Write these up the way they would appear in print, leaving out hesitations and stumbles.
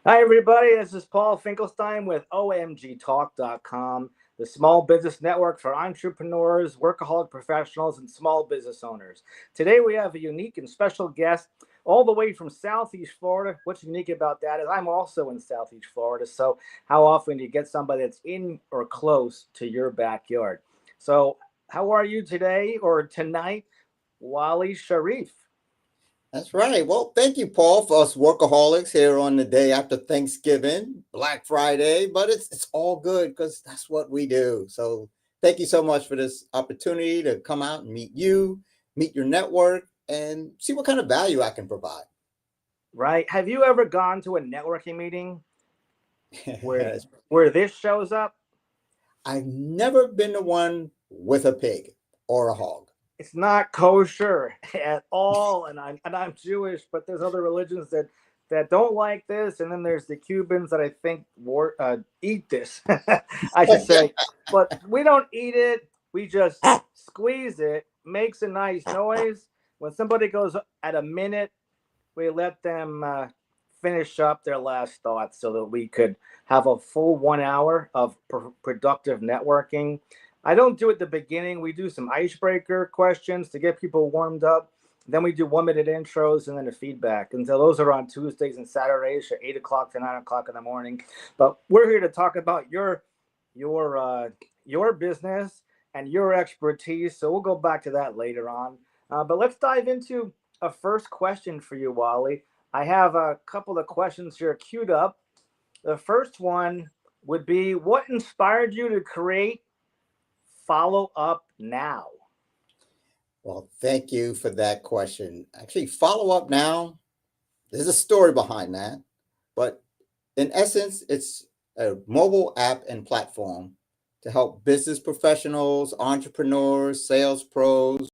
Hi, everybody. This is Paul Finkelstein with OMGTalk.com, the small business network for entrepreneurs, workaholic professionals, and small business owners. Today, we have a unique and special guest all the way from Southeast Florida. What's unique about that is I'm also in Southeast Florida. So, how often do you get somebody that's in or close to your backyard? So, how are you today or tonight, Wali Sharif? That's right. Well, thank you, Paul, for us workaholics here on the day after Thanksgiving, Black Friday. But it's all good because that's what we do. So thank you so much for this opportunity to come out and meet you, meet your network, and see what kind of value I can provide. Right? Have you ever gone to a networking meeting where Yes. where this shows up? I've never been the one with a pig or a hog. It's not kosher at all, and I'm Jewish, but there's other religions that don't like this, and then there's the Cubans that I think eat this, I should say, but we don't eat it. We just squeeze it, makes a nice noise. When somebody goes at a minute, we let them finish up their last thoughts so that we could have a full 1 hour of productive networking. I don't do it at the beginning. We do some icebreaker questions to get people warmed up. Then we do 1 minute intros and then the feedback. And so those are on Tuesdays and Saturdays from 8 o'clock to 9 o'clock in the morning. But we're here to talk about your business and your expertise. So we'll go back to that later on. But let's dive into a first question for you, Wally. I have a couple of questions here queued up. The first one would be, what inspired you to create Follow Up Now? Well, thank you for that question. Actually, follow up now. There's a story behind that, but in essence, it's a mobile app and platform to help business professionals, entrepreneurs, sales pros,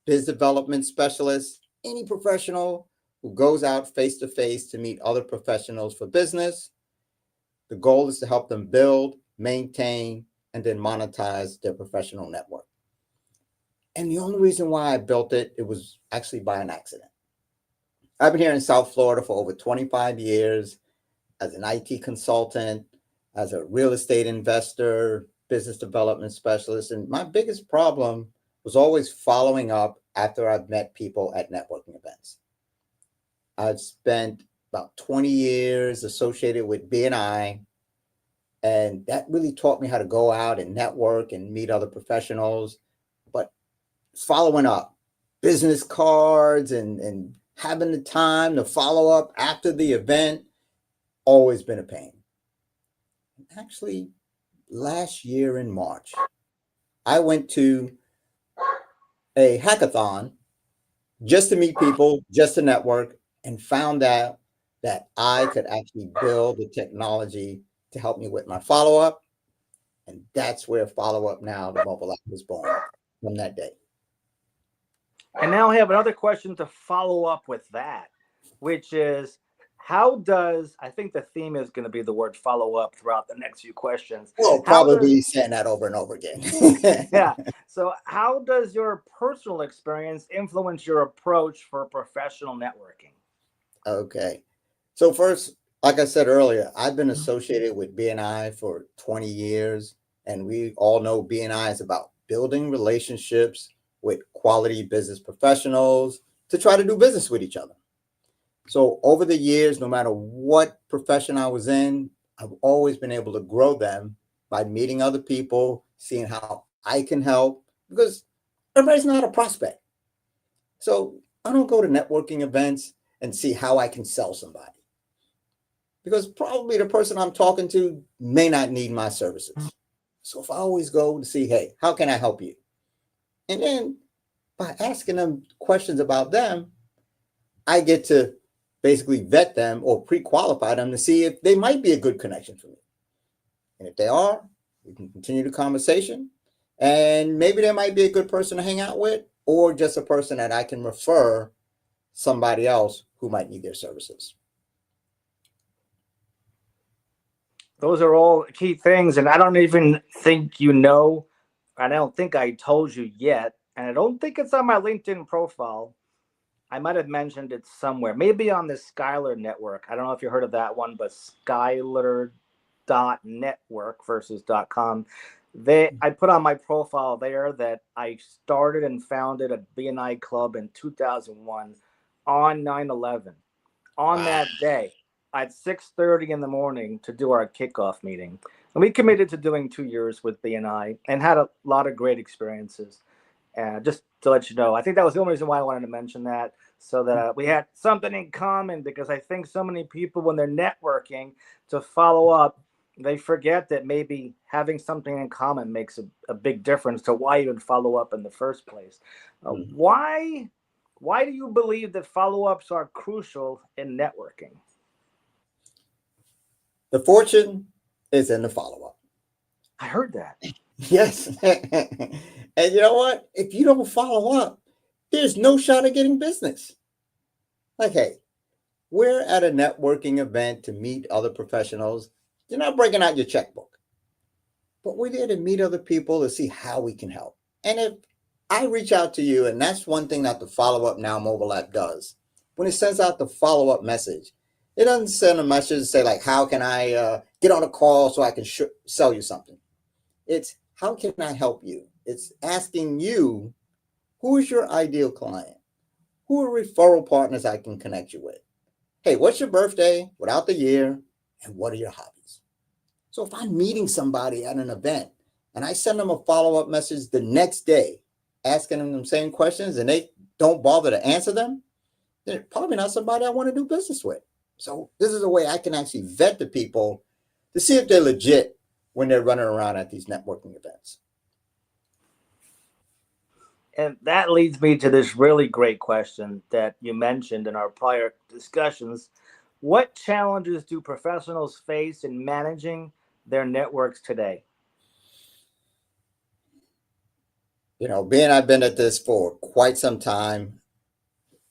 biz development specialists, any professional who goes out face to face to meet other professionals for business. The goal is to help them build, maintain, and then monetize their professional network. And the only reason why I built it, it was actually by an accident. I've been here in South Florida for over 25 years as an IT consultant, as a real estate investor, business development specialist. And my biggest problem was always following up after I've met people at networking events. I've spent about 20 years associated with BNI, and that really taught me how to go out and network and meet other professionals. But following up, business cards and having the time to follow up after the event, always been a pain. Actually, last year in March, I went to a hackathon just to meet people, just to network, and found out that I could actually build the technology to help me with my follow up. And that's where Follow Up Now, the mobile app, was born from that day. And now I have another question to follow up with that, which is, how does, I think the theme is going to be the word follow up throughout the next few questions. We'll How probably does, be saying that over and over again. yeah. So, how does your personal experience influence your approach for professional networking? Okay. So first, like I said earlier, I've been associated with BNI for 20 years, and we all know BNI is about building relationships with quality business professionals to try to do business with each other. So over the years, no matter what profession I was in, I've always been able to grow them by meeting other people, seeing how I can help, because everybody's not a prospect. So I don't go to networking events and see how I can sell somebody, because probably the person I'm talking to may not need my services. So if I always go to see, hey, how can I help you? And then by asking them questions about them, I get to basically vet them or pre-qualify them to see if they might be a good connection for me. And if they are, we can continue the conversation. And maybe they might be a good person to hang out with, or just a person that I can refer somebody else who might need their services. Those are all key things. And I don't even think you know, I don't think I told you yet, and I don't think it's on my LinkedIn profile. I might have mentioned it somewhere, maybe on the Skylar network. I don't know if you heard of that one, but Skylar dot network versus dot com. I put on my profile there that I started and founded a BNI club in 2001 on 9/11. On Wow. that day at 6:30 in the morning to do our kickoff meeting. And we committed to doing 2 years with BNI and had a lot of great experiences. Just to let you know, I think that was the only reason why I wanted to mention that, so that we had something in common. Because I think so many people, when they're networking to follow up, they forget that maybe having something in common makes a big difference to why you would follow up in the first place. Mhm. Why do you believe that follow-ups are crucial in networking? The fortune is in the follow up. I heard that. Yes. And you know what? If you don't follow up, there's no shot of getting business. Like, hey, we're at a networking event to meet other professionals. You're not breaking out your checkbook, but we're there to meet other people to see how we can help. And if I reach out to you, and that's one thing that the Follow Up Now mobile app does, when it sends out the follow up message, it doesn't send a message to say, like, how can I get on a call so I can sell you something? It's how can I help you? It's asking you, who is your ideal client? Who are referral partners I can connect you with? Hey, what's your birthday without the year? And what are your hobbies? So if I'm meeting somebody at an event and I send them a follow up message the next day, asking them the same questions, and they don't bother to answer them, they're probably not somebody I want to do business with. So this is a way I can actually vet the people to see if they're legit when they're running around at these networking events. And that leads me to this really great question that you mentioned in our prior discussions. What challenges do professionals face in managing their networks today? Being I've been at this for quite some time,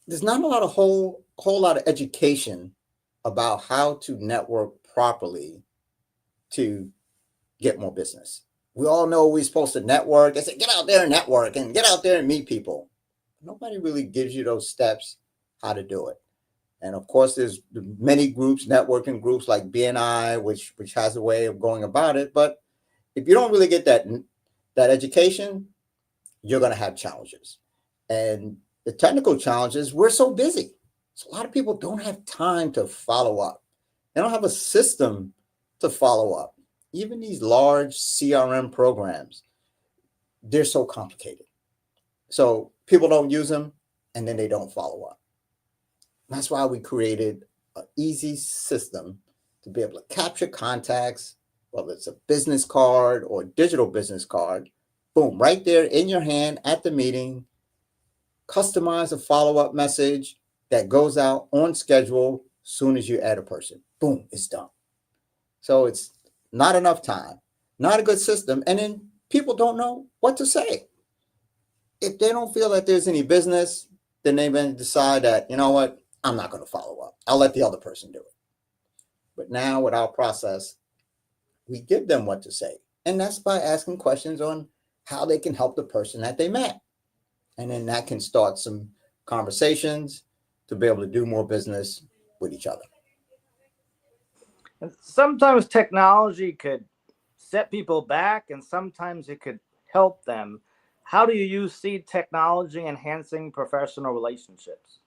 there's not a lot of whole lot of education about how to network properly to get more business. We all know we're supposed to network. They say get out there and network and get out there and meet people. Nobody really gives you those steps how to do it. And of course, there's many groups, networking groups like BNI, which has a way of going about it. But if you don't really get that education, you're going to have challenges. And the technical challenges, we're so busy. So a lot of people don't have time to follow up. They don't have a system to follow up. Even these large CRM programs, they're so complicated. So people don't use them and then they don't follow up. That's why we created an easy system to be able to capture contacts, whether it's a business card or a digital business card. Boom, right there in your hand at the meeting. Customize a follow-up message that goes out on schedule soon as you add a person. Boom, it's done. So it's not enough time, not a good system. And then people don't know what to say. If they don't feel that there's any business, then they may decide that, you know what, I'm not going to follow up. I'll let the other person do it. But now with our process, we give them what to say. And that's by asking questions on how they can help the person that they met. And then that can start some conversations to be able to do more business with each other. And sometimes technology could set people back, and sometimes it could help them. How do you see technology enhancing professional relationships?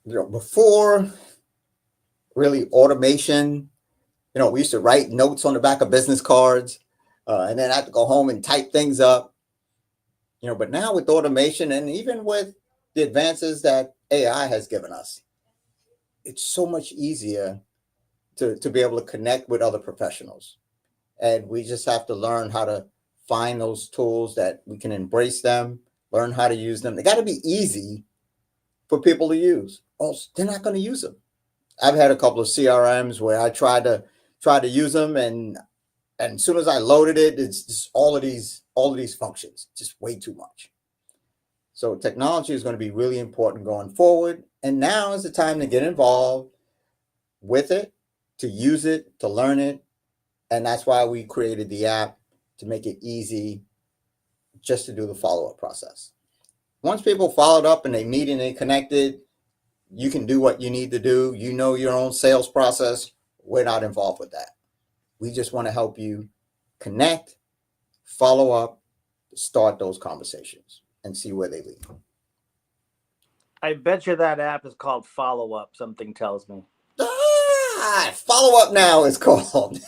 Before really automation, we used to write notes on the back of business cards, and then I have to go home and type things up. But now with automation and even with the advances that AI has given us, it's so much easier to be able to connect with other professionals. And we just have to learn how to find those tools that we can embrace them, learn how to use them. They got to be easy for people to use, or they're not going to use them. I've had a couple of CRMs where I tried to use them, and as soon as I loaded it, it's just all of these functions, just way too much. So technology is going to be really important going forward. And now is the time to get involved with it, to use it, to learn it. And that's why we created the app to make it easy just to do the follow-up process. once people followed up and they meet and they connected, you can do what you need to do. You know your own sales process. We're not involved with that. We just want to help you connect, follow up, start those conversations, and see where they lead. I bet you that app is called Follow Up, something tells me. Follow up now is called.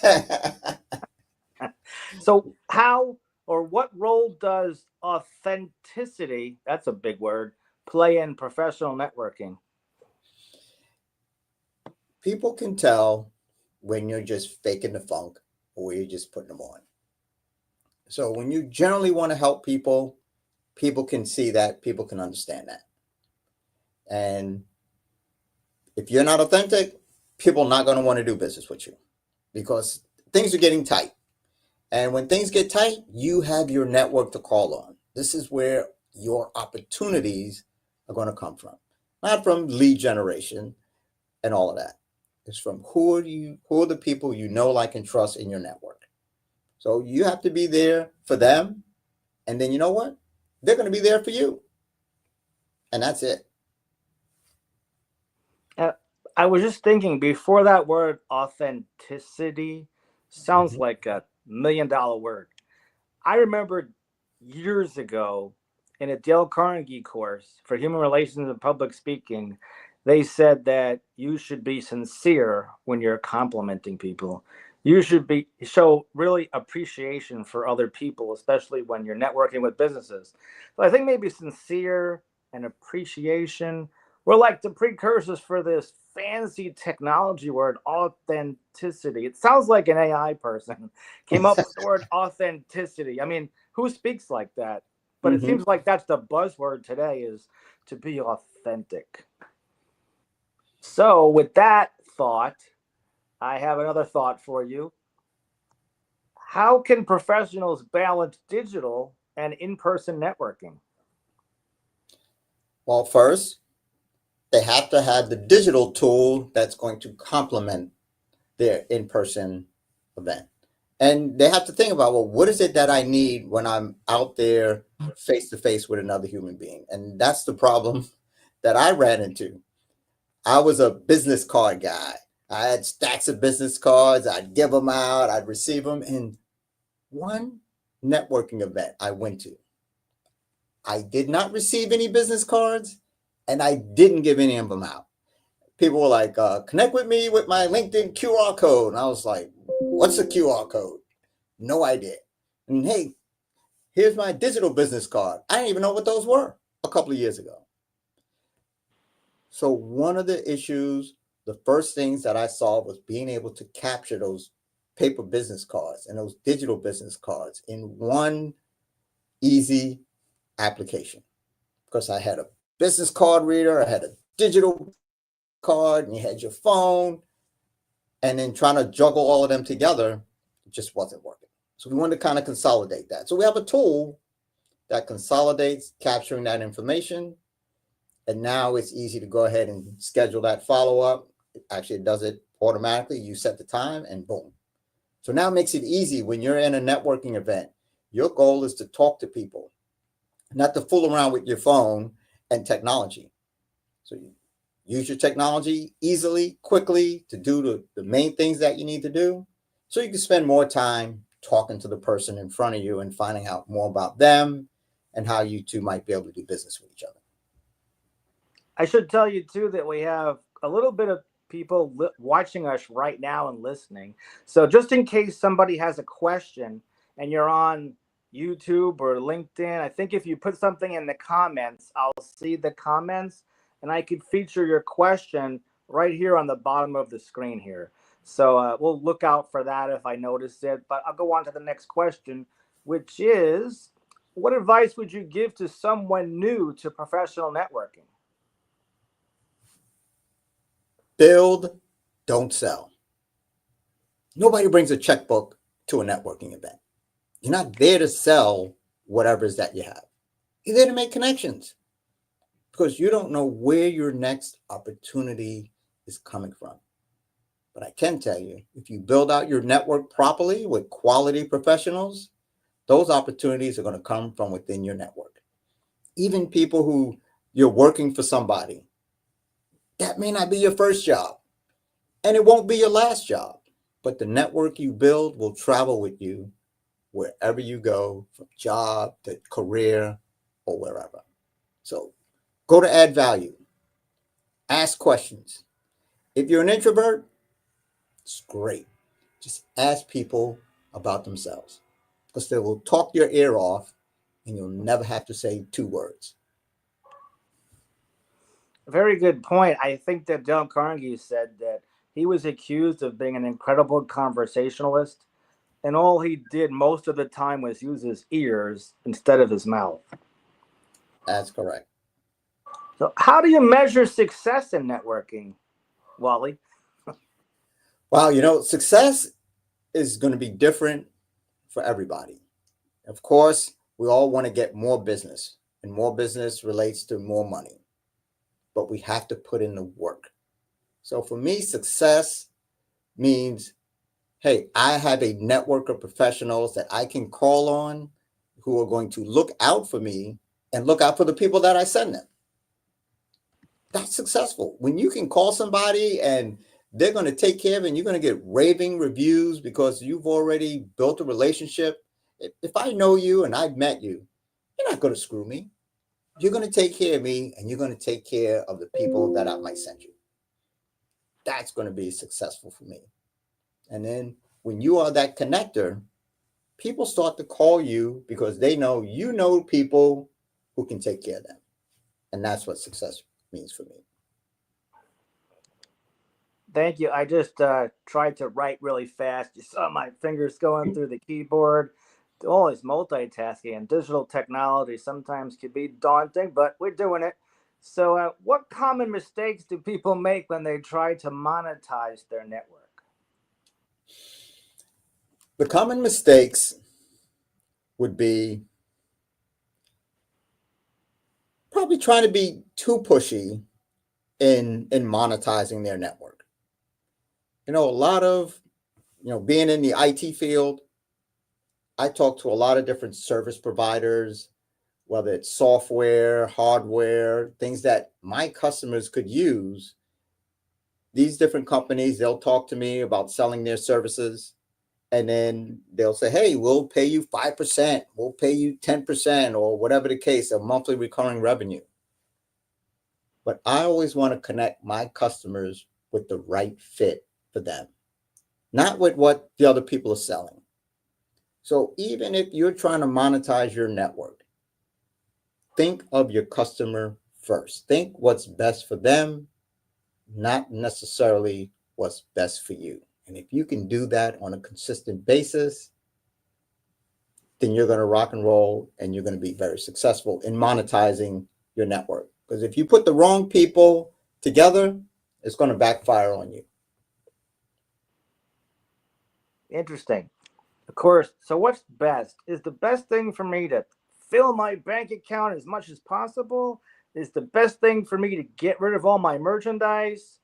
So, how or what role does authenticity, that's a big word, play in professional networking? People can tell when you're just faking the funk or you're just putting them on. So when you generally want to help people, people can see that, people can understand that. And if you're not authentic, people are not going to want to do business with you because things are getting tight. And when things get tight, you have your network to call on. This is where your opportunities are going to come from. Not from lead generation and all of that. It's from who are the people you know, like, and trust in your network. So you have to be there for them. And then you know what? They're going to be there for you. And that's it. I was just thinking before that word authenticity sounds like $1 million word. I remember years ago in a Dale Carnegie course for human relations and public speaking, they said that you should be sincere when you're complimenting people. You should show really appreciation for other people, especially when you're networking with businesses. So I think maybe sincere and appreciation were like the precursors for this fancy technology word authenticity. It sounds like an AI person came up with the word authenticity. I mean, who speaks like that? But it seems like that's the buzzword today, is to be authentic. So with that thought, I have another thought for you. How can professionals balance digital and in-person networking? Well, first, they have to have the digital tool that's going to complement their in-person event. And they have to think about, well, what is it that I need when I'm out there face to face with another human being? And that's the problem that I ran into. I was a business card guy. I had stacks of business cards. I'd give them out. I'd receive them. And one networking event I went to, I did not receive any business cards and I didn't give any of them out. People were like, connect with me with my LinkedIn QR code. And I was like, what's a QR code? No idea. And hey, here's my digital business card. I didn't even know what those were a couple of years ago. So one of the issues, the first things that I saw was being able to capture those paper business cards and those digital business cards in one easy application. Because I had a business card reader, I had a digital card, and you had your phone, and then trying to juggle all of them together, it just wasn't working. So we wanted to kind of consolidate that. So we have a tool that consolidates capturing that information. And now it's easy to go ahead and schedule that follow-up. Actually, it does it automatically. You set the time and boom. So now it makes it easy when you're in a networking event. Your goal is to talk to people, not to fool around with your phone and technology. So you use your technology easily, quickly to do the main things that you need to do. So you can spend more time talking to the person in front of you and finding out more about them and how you two might be able to do business with each other. I should tell you too that we have a little bit of people watching us right now and listening. So just in case somebody has a question and you're on YouTube or LinkedIn, I think if you put something in the comments, I'll see the comments and I could feature your question right here on the bottom of the screen here. So we'll look out for that if I notice it. But I'll go on to the next question, which is, what advice would you give to someone new to professional networking? Build, don't sell. Nobody brings a checkbook to a networking event. You're not there to sell whatever it is that you have. You're there to make connections because you don't know where your next opportunity is coming from. But I can tell you, if you build out your network properly with quality professionals, those opportunities are going to come from within your network. even people who you're working for somebody. That may not be your first job, and it won't be your last job, but the network you build will travel with you wherever you go, from job to career or wherever. So go to add value, ask questions. If you're an introvert, it's great. Just ask people about themselves because they will talk your ear off and you'll never have to say 2 words. Very good point. I think that Dale Carnegie said that he was accused of being an incredible conversationalist, and all he did most of the time was use his ears instead of his mouth. That's correct. So, how do you measure success in networking, Wally? Wow, success is going to be different for everybody. Of course, we all want to get more business, and more business relates to more money, but we have to put in the work. So for me, success means, hey, I have a network of professionals that I can call on who are going to look out for me and look out for the people that I send them. That's successful. When you can call somebody and they're going to take care of it and you're going to get raving reviews because you've already built a relationship. If I know you and I've met you, you're not going to screw me. You're going to take care of me and you're going to take care of the people that I might send you. That's going to be successful for me. And then when you are that connector, people start to call you because they know you know people who can take care of them. And that's what success means for me. Thank you. I just tried to write really fast. You saw my fingers going through the keyboard. Always multitasking and digital technology sometimes can be daunting, but we're doing it. So, what common mistakes do people make when they try to monetize their network? The common mistakes would be probably trying to be too pushy in monetizing their network. A lot of, being in the IT field, I talk to a lot of different service providers, whether it's software, hardware, things that my customers could use. These different companies, they'll talk to me about selling their services. And then they'll say, hey, we'll pay you 5%, we'll pay you 10%, or whatever the case, of monthly recurring revenue. But I always want to connect my customers with the right fit for them, not with what the other people are selling. So even if you're trying to monetize your network, think of your customer first. Think what's best for them, not necessarily what's best for you. And if you can do that on a consistent basis, then you're going to rock and roll and you're going to be very successful in monetizing your network. Because if you put the wrong people together, it's going to backfire on you. Interesting. Of course. So, what's best? Is the best thing for me to fill my bank account as much as possible? Is the best thing for me to get rid of all my merchandise?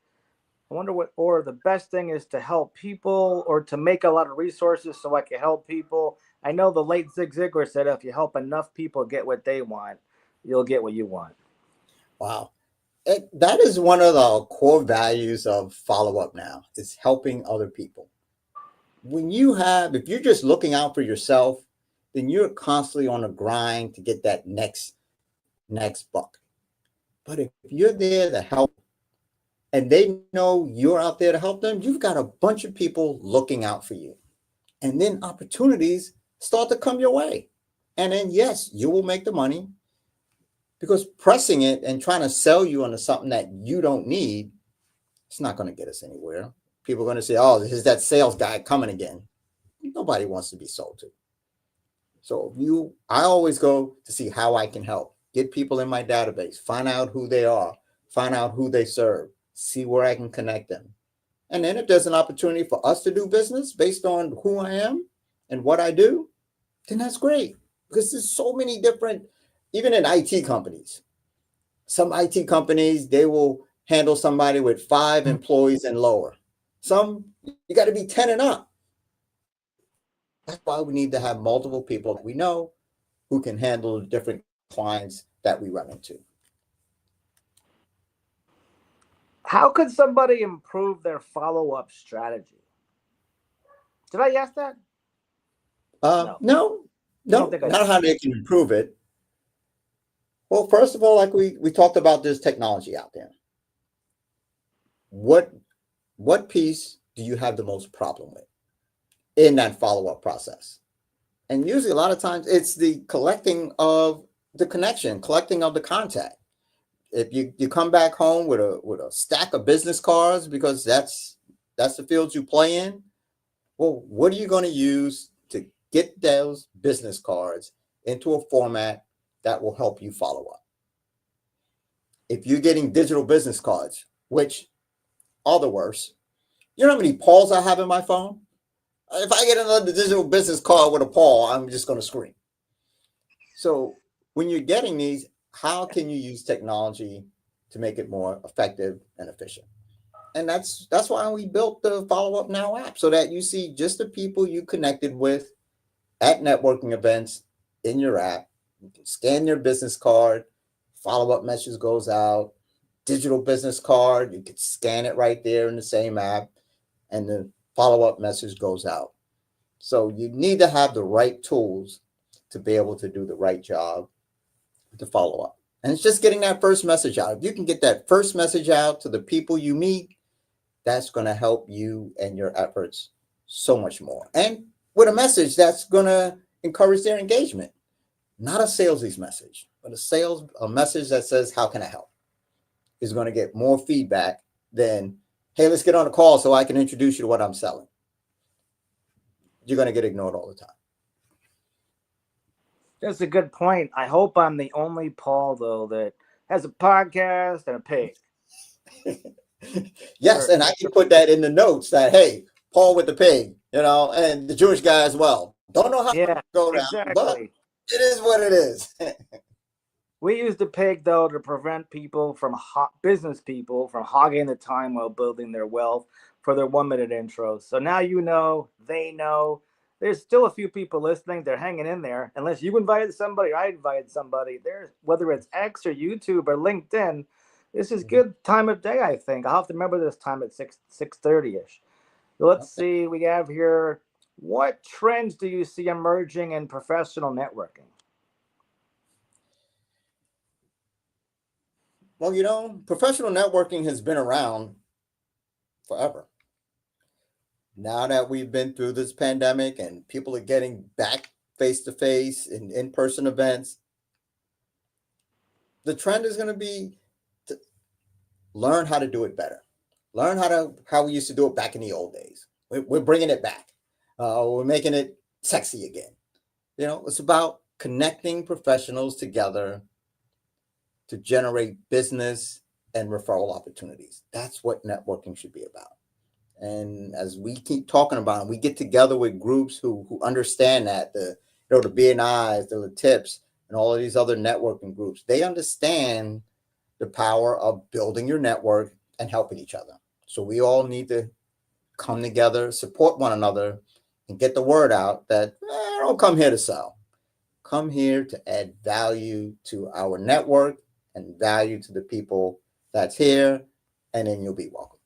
I wonder what, or the best thing is to help people or to make a lot of resources so I can help people. I know the late Zig Ziglar said if you help enough people get what they want, you'll get what you want. Wow. That is one of the core values of Follow Up Now, is helping other people. If you're just looking out for yourself, then you're constantly on a grind to get that next buck. But if you're there to help and they know you're out there to help them, you've got a bunch of people looking out for you. And then opportunities start to come your way. And then, yes, you will make the money, because pressing it and trying to sell you onto something that you don't need, it's not going to get us anywhere. People are going to say, oh, here's that sales guy coming again. Nobody wants to be sold to. So I always go to see how I can help. Get people in my database, find out who they are, find out who they serve, see where I can connect them. And then if there's an opportunity for us to do business based on who I am and what I do, then that's great. Because there's so many different, even in IT companies, some IT companies, they will handle somebody with 5 employees and lower. Some, you got to be 10 and up. That's why we need to have multiple people that we know who can handle different clients that we run into. How could somebody improve their follow-up strategy? Did I ask that? No, No, I don't no, think I not did. how they can improve it. Well, first of all, like we talked about, this technology out there. What what piece do you have the most problem with in that follow-up process? And usually a lot of times it's the collecting of the connection, collecting of the contact. If you come back home with a stack of business cards because that's the field you play in, well, what are you going to use to get those business cards into a format that will help you follow up? If you're getting digital business cards, which are the worst, you know how many Pauls I have in my phone? If I get another digital business card with a Paul, I'm just going to scream. So when you're getting these, how can you use technology to make it more effective and efficient? And that's why we built the Follow Up Now app, so that you see just the people you connected with at networking events in your app. You can scan your business card, follow-up message goes out, digital business card, you can scan it right there in the same app, and the follow-up message goes out. So you need to have the right tools to be able to do the right job to follow up. And it's just getting that first message out. If you can get that first message out to the people you meet, that's going to help you and your efforts so much more. And with a message that's going to encourage their engagement, not a salesy message, but a message that says, how can I help? Is going to get more feedback than, hey, let's get on a call so I can introduce you to what I'm selling. You're going to get ignored all the time. That's a good point. I hope I'm the only Paul, though, that has a podcast and a pig. Yes, and I can put that in the notes that, hey, Paul with the pig, and the Jewish guy as well. Don't know how Yeah, to go down, but exactly. it is what it is. We use the pig, though, to prevent people from business people from hogging the time while building their wealth for their 1 minute intros. So now you know, they know. There's still a few people listening. They're hanging in there. Unless you invited somebody or I invited somebody, there's whether it's X or YouTube or LinkedIn. This is good time of day, I think. I'll have to remember this time at 6:30 ish. So let's Okay. see. We have here. What trends do you see emerging in professional networking? Well, professional networking has been around forever. Now that we've been through this pandemic and people are getting back face to face in person events, the trend is going to be to learn how to do it better. Learn how we used to do it back in the old days. We're bringing it back. We're making it sexy again. It's about connecting professionals together to generate business and referral opportunities. That's what networking should be about. And as we keep talking about it, we get together with groups who understand that the BNIs, the tips, and all of these other networking groups. They understand the power of building your network and helping each other. So we all need to come together, support one another, and get the word out that don't come here to sell. Come here to add value to our network and value to the people that's here, and then you'll be welcome.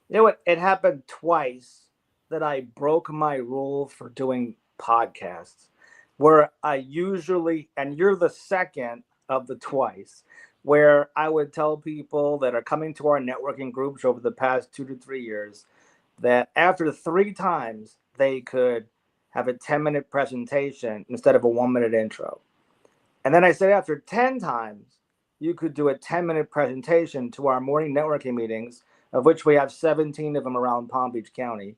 You know what? It happened twice that I broke my rule for doing podcasts, where I usually, and you're the second of the twice, where I would tell people that are coming to our networking groups over the past 2 to 3 years that after 3 times they could have a 10-minute presentation instead of a 1 minute intro. And then I said after 10 times, you could do a 10-minute presentation to our morning networking meetings, of which we have 17 of them around Palm Beach County.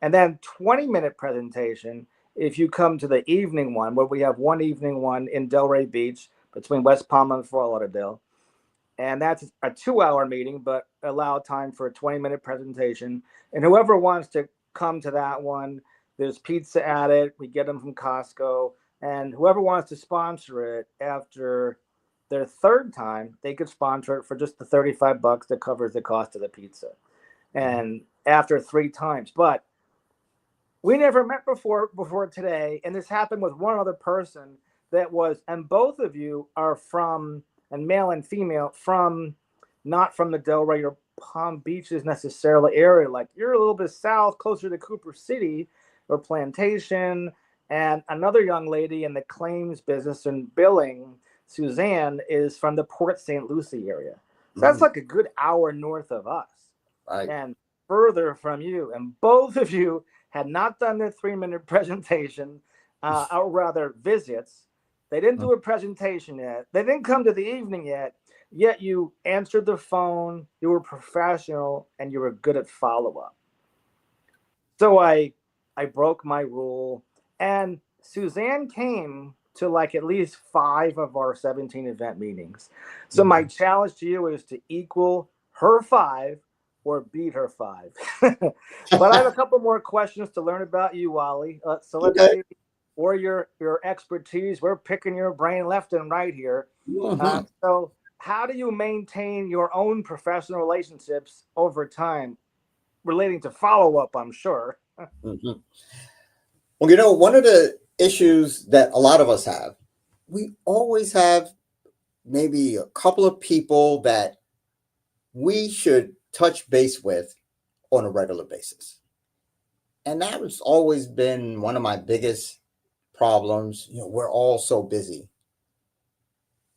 And then 20-minute presentation if you come to the evening one, where we have one evening one in Delray Beach between West Palm and Fort Lauderdale. And that's a 2-hour meeting, but allow time for a 20-minute presentation. And whoever wants to come to that one, there's pizza at it. We get them from Costco. And whoever wants to sponsor it after their third time, they could sponsor it for just the $35 that covers the cost of the pizza. And after 3 times. But we never met before today, and this happened with one other person that was, and both of you are from, and male and female, from not from the Delray or Palm Beaches necessarily area. Like you're a little bit south, closer to Cooper City or Plantation. And another young lady in the claims business and billing, Suzanne, is from the Port St. Lucie area. So that's like a good hour north of us Right. and further from you. And both of you had not done their 3-minute presentation, or rather visits. They didn't do a presentation yet. They didn't come to the evening yet you answered the phone, you were professional, and you were good at follow-up. So I broke my rule, and Suzanne came to like at least 5 of our 17 event meetings. So my challenge to you is to equal her 5 or beat her 5. But I have a couple more questions to learn about you, Wally. So let's see, or your expertise. We're picking your brain left and right here. So how do you maintain your own professional relationships over time, relating to follow-up, I'm sure? Well, you know, one of the issues that a lot of us have, we always have maybe a couple of people that we should touch base with on a regular basis. And that has always been one of my biggest problems. You know, we're all so busy.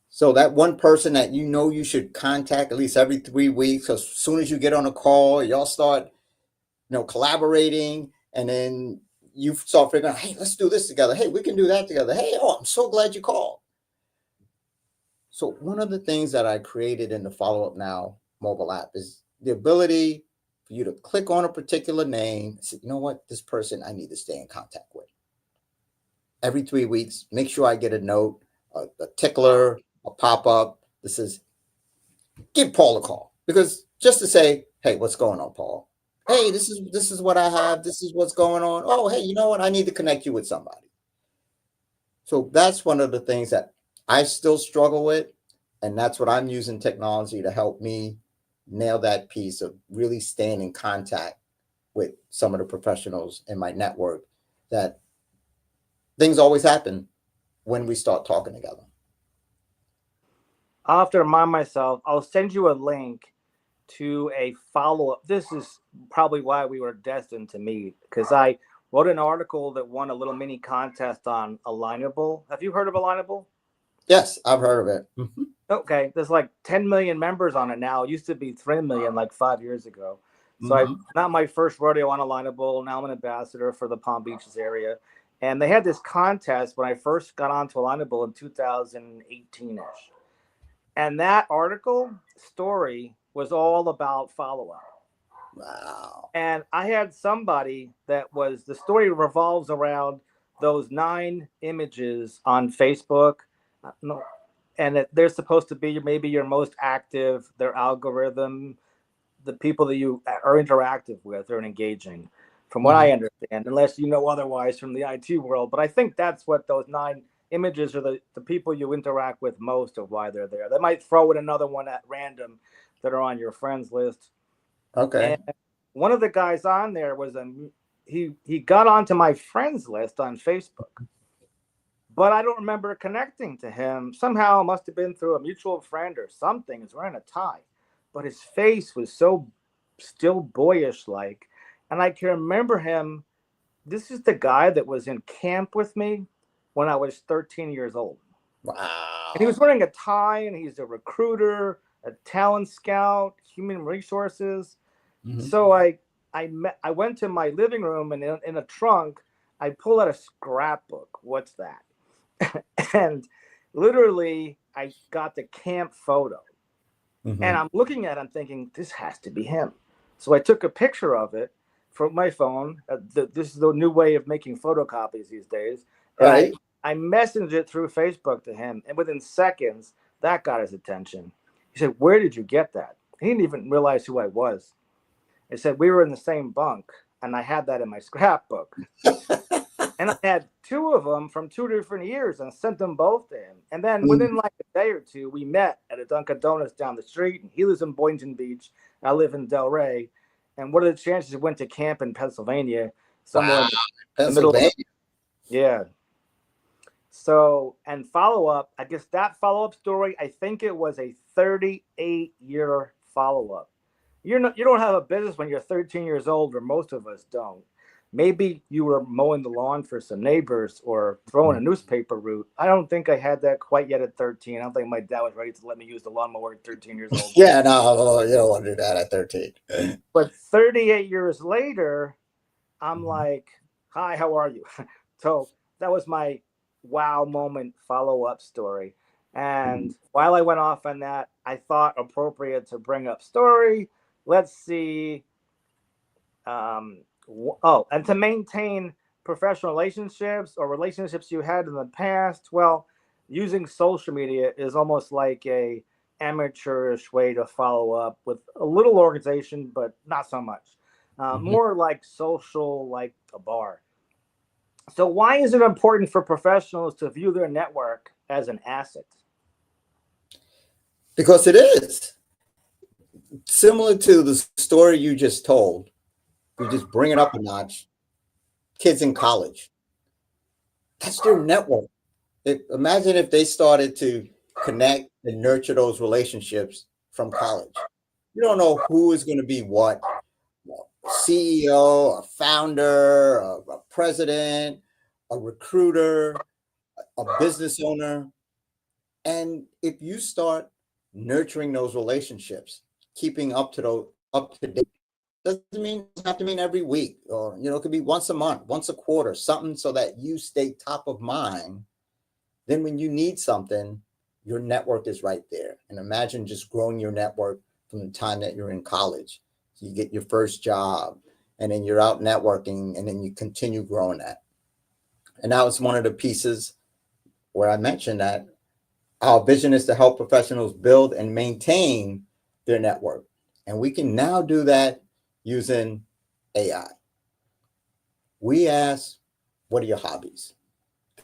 So that one person that you know you should contact at least every 3 weeks, as soon as you get on a call, y'all start, you know, collaborating, and then you start figuring out, hey, let's do this together. Hey, we can do that together. Hey, oh, I'm so glad you called. So one of the things that I created in the Follow Up Now mobile app is the ability for you to click on a particular name and say, you know what, this person I need to stay in contact with. Every 3 weeks, make sure I get a note, a tickler, a pop-up that says, give Paul a call. Because just to say, hey, what's going on, Paul? Hey, this is what I have. This is what's going on. Oh, hey, you know what? I need to connect you with somebody. So that's one of the things that I still struggle with. And that's what I'm using technology to help me nail that piece of really staying in contact with some of the professionals in my network, that things always happen when we start talking together. I'll have to remind myself, I'll send you a link to a follow-up. This is probably why we were destined to meet, because I wrote an article that won a little mini contest on Alignable. Have you heard of Alignable? Yes, I've heard of it. Okay, there's like 10 million members on it now. It used to be 3 million like 5 years ago. So I not my first rodeo on Alignable. Now I'm an ambassador for the Palm Beaches area. And they had this contest when I first got onto Alignable in 2018-ish. And that article story was all about follow-up. Wow. And I had somebody that was, the story revolves around those 9 images on Facebook. No, and they're supposed to be maybe your most active, their algorithm, the people that you are interactive with or engaging, from what I understand, unless you know otherwise from the IT world. But I think that's what those 9 images are, the people you interact with most, of why they're there. They might throw in another one at random that are on your friends list. Okay. And one of the guys on there was he got onto my friends list on Facebook, but I don't remember connecting to him. Somehow it must have been through a mutual friend or something. He's wearing a tie, but his face was so still boyish like. And I can remember him. This is the guy that was in camp with me when I was 13 years old. Wow. And he was wearing a tie, and he's a recruiter, a talent scout, human resources. So I went to my living room, and in a trunk, I pulled out a scrapbook. What's that? And literally, I got the camp photo. And I'm looking at it, I'm thinking, this has to be him. So I took a picture of it from my phone. This is the new way of making photocopies these days. And Right. I messaged it through Facebook to him. And within seconds, that got his attention. He said, where did you get that? He didn't even realize who I was. He said, we were in the same bunk, and I had that in my scrapbook. And I had 2 of them from 2 different years and sent them both to him. And then within like a day or 2, we met at a Dunkin' Donuts down the street. And he lives in Boynton Beach. I live in Delray. And what are the chances we went to camp in Pennsylvania, somewhere Wow. in the middle of, Pennsylvania. yeah. So, and follow up, I guess that follow up story, I think it was a 38-year follow up. You don't have a business when you're 13 years old, or most of us don't. Maybe you were mowing the lawn for some neighbors or throwing a newspaper route. I don't think I had that quite yet at 13. I don't think my dad was ready to let me use the lawnmower at 13 years old. Yeah, no, you don't want to do that at 13. But 38 years later, I'm Mhm. like, hi, how are you? So that was my wow moment follow up story. And while I went off on that, I thought appropriate to bring up story. Let's see. And to maintain professional relationships or relationships you had in the past, well, using social media is almost like a amateurish way to follow up with a little organization, but not so much. Mhm. More like social, like a bar. So, why is it important for professionals to view their network as an asset? Because it is similar to the story you just told. We just bring it up a notch. Kids in college, that's their network. Imagine if they started to connect and nurture those relationships from college. You don't know who is going to be what, CEO, a founder, a president, a recruiter, a business owner. And if you start nurturing those relationships, keeping up to those up to date, doesn't have to mean every week, or it could be once a month, once a quarter, something so that you stay top of mind. Then when you need something, your network is right there. And imagine just growing your network from the time that you're in college. So you get your first job, and then you're out networking, and then you continue growing that. And that was one of the pieces where I mentioned that our vision is to help professionals build and maintain their network. And we can now do that using AI. We ask, what are your hobbies?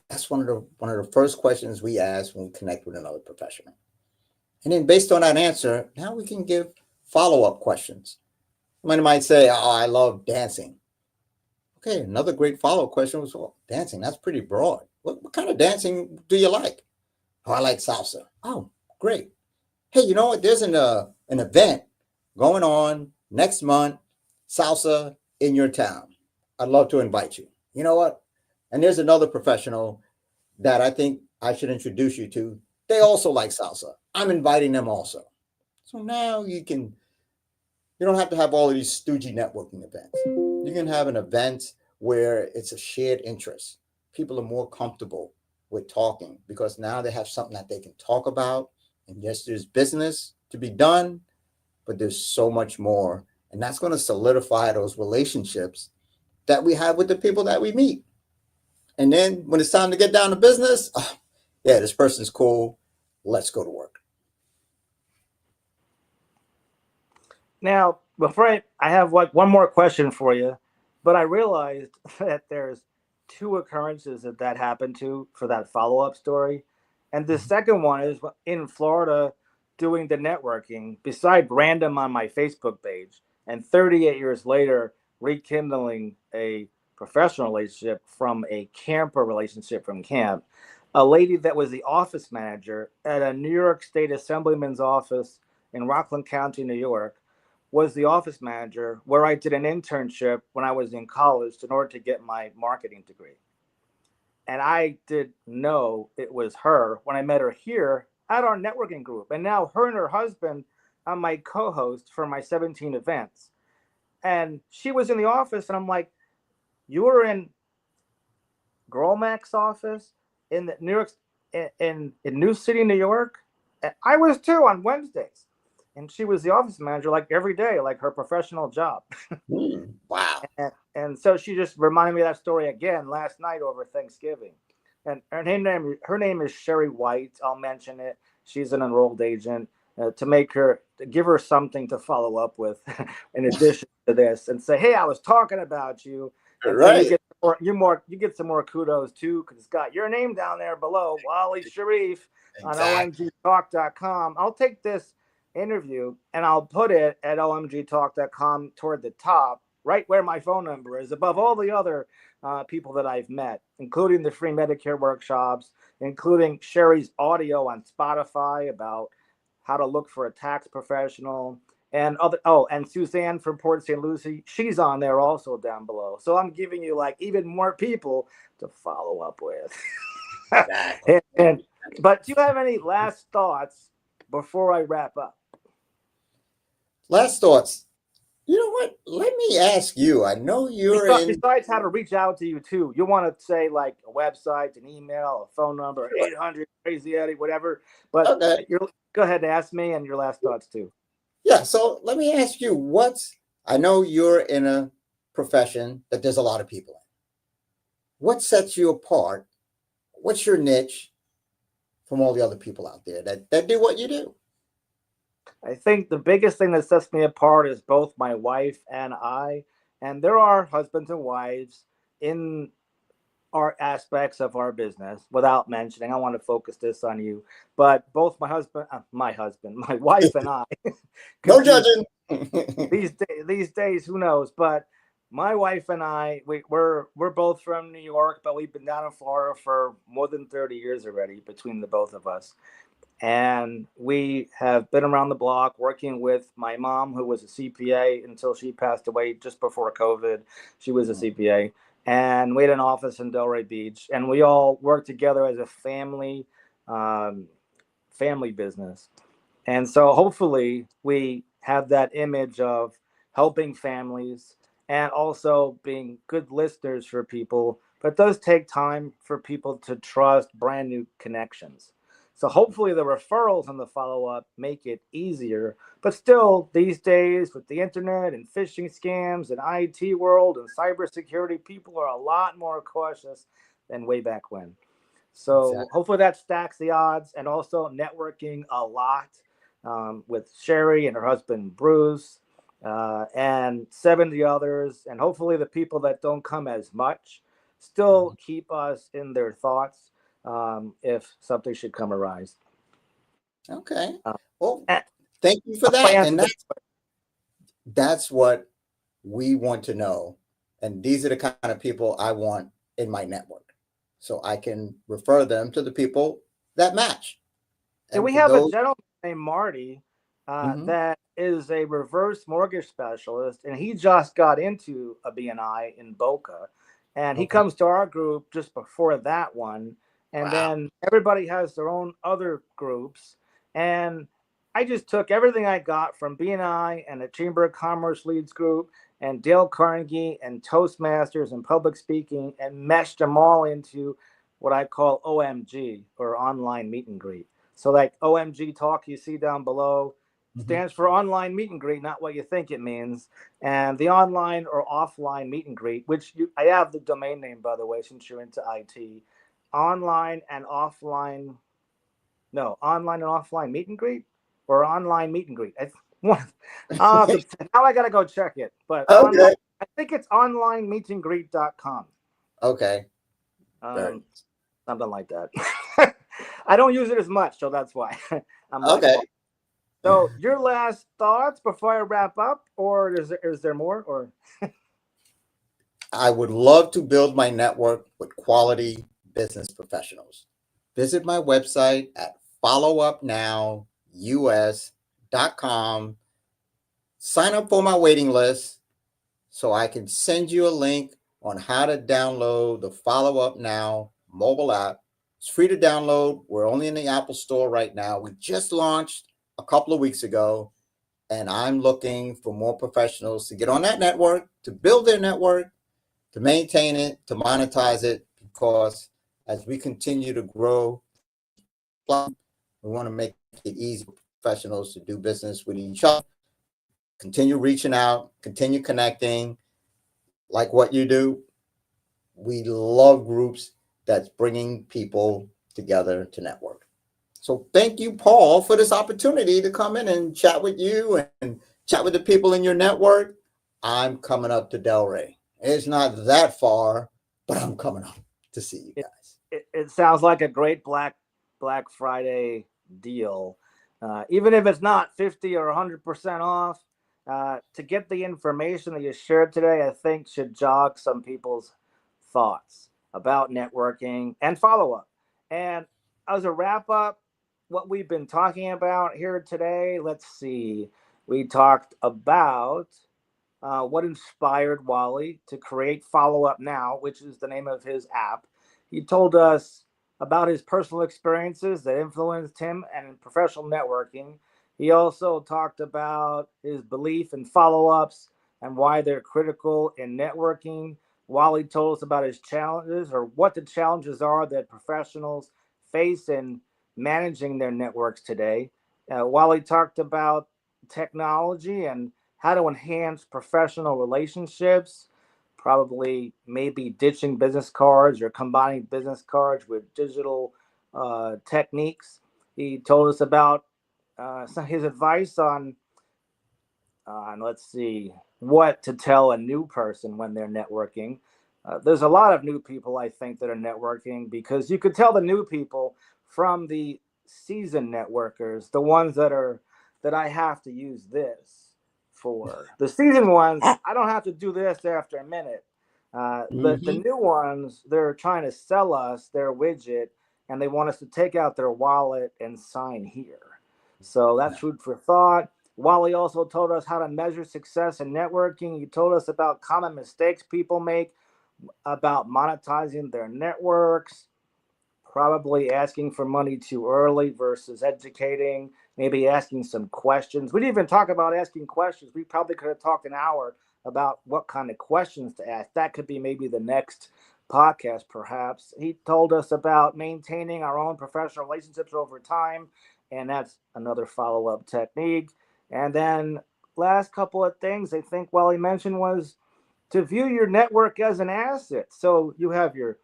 That's one of the first questions we ask when we connect with another professional. And then based on that answer, now we can give follow-up questions. Somebody might say, oh, I love dancing. Okay, another great follow-up question was, well, dancing, that's pretty broad. What kind of dancing do you like? Oh, I like salsa. Oh, great. Hey, you know what? There's an event going on next month, salsa in your town. I'd love to invite you. You know what? And there's another professional that I think I should introduce you to. They also like salsa. I'm inviting them also. So now you don't have to have all of these stoogey networking events. You can have an event where it's a shared interest. People are more comfortable with talking because now they have something that they can talk about. And yes, there's business to be done, but there's so much more. And that's going to solidify those relationships that we have with the people that we meet. And then when it's time to get down to business, oh, yeah, this person's cool. Let's go to work. Now, before I have like one more question for you, but I realized that there's two occurrences that happened to for that follow up story, and the Mhm. second one is in Florida doing the networking beside random on my Facebook page, and 38 years later rekindling a professional relationship from a camper relationship from camp. A lady that was the office manager at a New York State Assemblyman's office in Rockland County, New York, was the office manager where I did an internship when I was in college in order to get my marketing degree. And I did know it was her when I met her here at our networking group. And now her and her husband are my co host for my 17 events. And she was in the office, and I'm like, you were in Gromac's office in the New York, in New City, New York? And I was too on Wednesdays. And she was the office manager like every day, like her professional job. Wow. And so she just reminded me of that story again last night over Thanksgiving. And her name is Sherry White. I'll mention it. She's an enrolled agent to give her something to follow up with, in addition to this, and say, hey, I was talking about you. And so Right. you get some more kudos too, because it's got your name down there below, Wali Sharieef on Exactly. omgtalk.com. I'll take this interview and I'll put it at omgtalk.com toward the top right where my phone number is, above all the other people that I've met, including the free Medicare workshops, including Sherry's audio on Spotify about how to look for a tax professional, and other. Oh, and Suzanne from Port St. Lucie, she's on there also down below. So I'm giving you like even more people to follow up with. Exactly. But do you have any last thoughts before I wrap up? Last thoughts. You know what? Let me ask you. I know you're in. Besides how to reach out to you too, you want to say like a website, an email, a phone number, 800 Crazy Eddie, whatever. But Okay. go ahead and ask me and your last thoughts too. Yeah. So let me ask you. I know you're in a profession that there's a lot of people in. What sets you apart? What's your niche from all the other people out there that do what you do? I think the biggest thing that sets me apart is both my wife and I, and there are husbands and wives in our aspects of our business without mentioning. I want to focus this on you, but both my wife and I, No because judging. these days, who knows? But my wife and I, we're both from New York, but we've been down in Florida for more than 30 years already between the both of us. And we have been around the block working with my mom, who was a CPA until she passed away just before COVID. She was a CPA. And we had an office in Delray Beach. And we all worked together as a um, family business. And so hopefully we have that image of helping families and also being good listeners for people. But it does take time for people to trust brand new connections. So hopefully the referrals and the follow up make it easier. But still, these days with the internet and phishing scams and IT world and cybersecurity, people are a lot more cautious than way back when. So Exactly. hopefully that stacks the odds, and also networking a lot with Sherry and her husband Bruce, and 70 others, and hopefully the people that don't come as much still Mhm. keep us in their thoughts if something should come arise. Okay. Uh, Well, and thank you for I hope I that. And answered that. that's what we want to know. And these are the kind of people I want in my network. So I can refer them to the people that match. And And we for have a those, gentleman named Marty mhm, that is a reverse mortgage specialist, and he just got into a BNI in Boca, and he okay. comes to our group just before that one, and Wow. then everybody has their own other groups, and I just took everything I got from BNI and the Chamber of Commerce Leads group and Dale Carnegie and Toastmasters and public speaking and meshed them all into what I call OMG, or online meet and greet. So like OMG talk you see down below Mhm. stands for online meet and greet, not what you think it means. And the online or offline meet and greet, which I have the domain name, by the way, since you're into IT. Online and offline, no, online and offline meet and greet, or online meet and greet. Now I got to go check it. But online, Okay. I think it's onlinemeetandgreet.com. Okay. Very Um, nice. something like that. I don't use it as much, so that's why I'm like, Okay. well. So your last thoughts before I wrap up, or is there more? Or I would love to build my network with quality business professionals. Visit my website at followupnows.com. Sign up for my waiting list so I can send you a link on how to download the Follow Up Now mobile app. It's free to download. We're only in the Apple Store right now. We just launched a couple of weeks ago, and I'm looking for more professionals to get on that network, to build their network, to maintain it, to monetize it, because as we continue to grow, we want to make it easy for professionals to do business with each other, continue reaching out, continue connecting like what you do. We love groups that's bringing people together to network. So thank you, Paul, for this opportunity to come in and chat with you and chat with the people in your network. I'm coming up to Delray. It's not that far, but I'm coming up to see you it, guys. it sounds like a great Black Friday deal. Even if it's not 50 or 100% off, to get the information that you shared today, I think should jog some people's thoughts about networking and follow up. And as a wrap up, what we've been talking about here today, let's see. We talked about what inspired Wally to create Follow Up Now, which is the name of his app. He told us about his personal experiences that influenced him and in professional networking. He also talked about his belief in follow ups and why they're critical in networking. Wally told us about his challenges or what the challenges are that professionals face in managing their networks today. Wally talked about technology and how to enhance professional relationships, probably maybe ditching business cards or combining business cards with digital techniques. He told us about his advice on, let's see, what to tell a new person when they're networking. There's a lot of new people, I think, that are networking because you could tell the new people from the seasoned networkers, the ones that I have to use this for. The seasoned ones, I don't have to do this after a minute. The Mm-hmm. new ones, they're trying to sell us their widget and they want us to take out their wallet and sign here. So that's food for thought. Wally also told us how to measure success in networking. He told us about common mistakes people make, about monetizing their networks, probably asking for money too early versus educating, maybe asking some questions. We didn't even talk about asking questions. We probably could have talked an hour about what kind of questions to ask. That could be maybe the next podcast, perhaps. He told us about maintaining our own professional relationships over time, and that's another follow up technique. And then, last couple of things I think Wally mentioned was to view your network as an asset. So you have your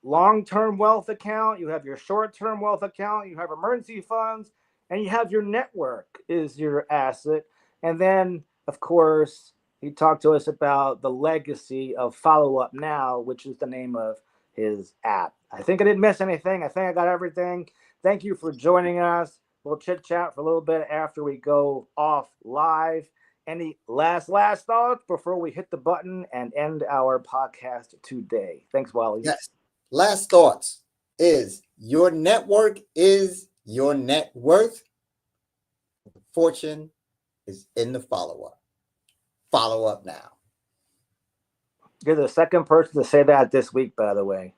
long-term wealth account, you have your short-term wealth account, you have emergency funds, and you have your network is your asset. And then, of course, he talked to us about the legacy of Follow Up Now, which is the name of his app. I think I didn't miss anything. I think I got everything. Thank you for joining us. We'll chit chat for a little bit after we go off live. Any last thoughts before we hit the button and end our podcast today? Thanks, Wally. Yes. Last thoughts is your network is your net worth. Fortune is in the follow up. Follow up now. You're the second person to say that this week, by the way.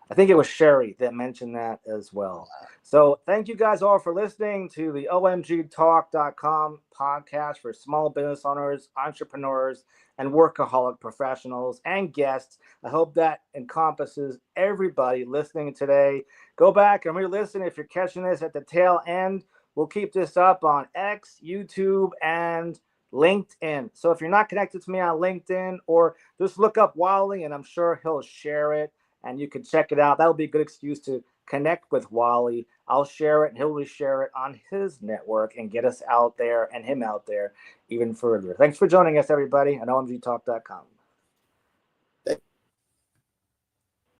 I think it was Sherry that mentioned that as well. So thank you guys all for listening to the omgtalk.com podcast for small business owners, entrepreneurs, and workaholic professionals and guests. I hope that encompasses everybody listening today. Go back and re-listen if you're catching this at the tail end. We'll keep this up on X, YouTube, and LinkedIn. So if you're not connected to me on LinkedIn, or just look up Wally and I'm sure he'll share it and you can check it out. That'll be a good excuse to connect with Wally. I'll share it and he'll share it on his network and get us out there and him out there even further. Thanks for joining us, everybody, on omgtalk.com.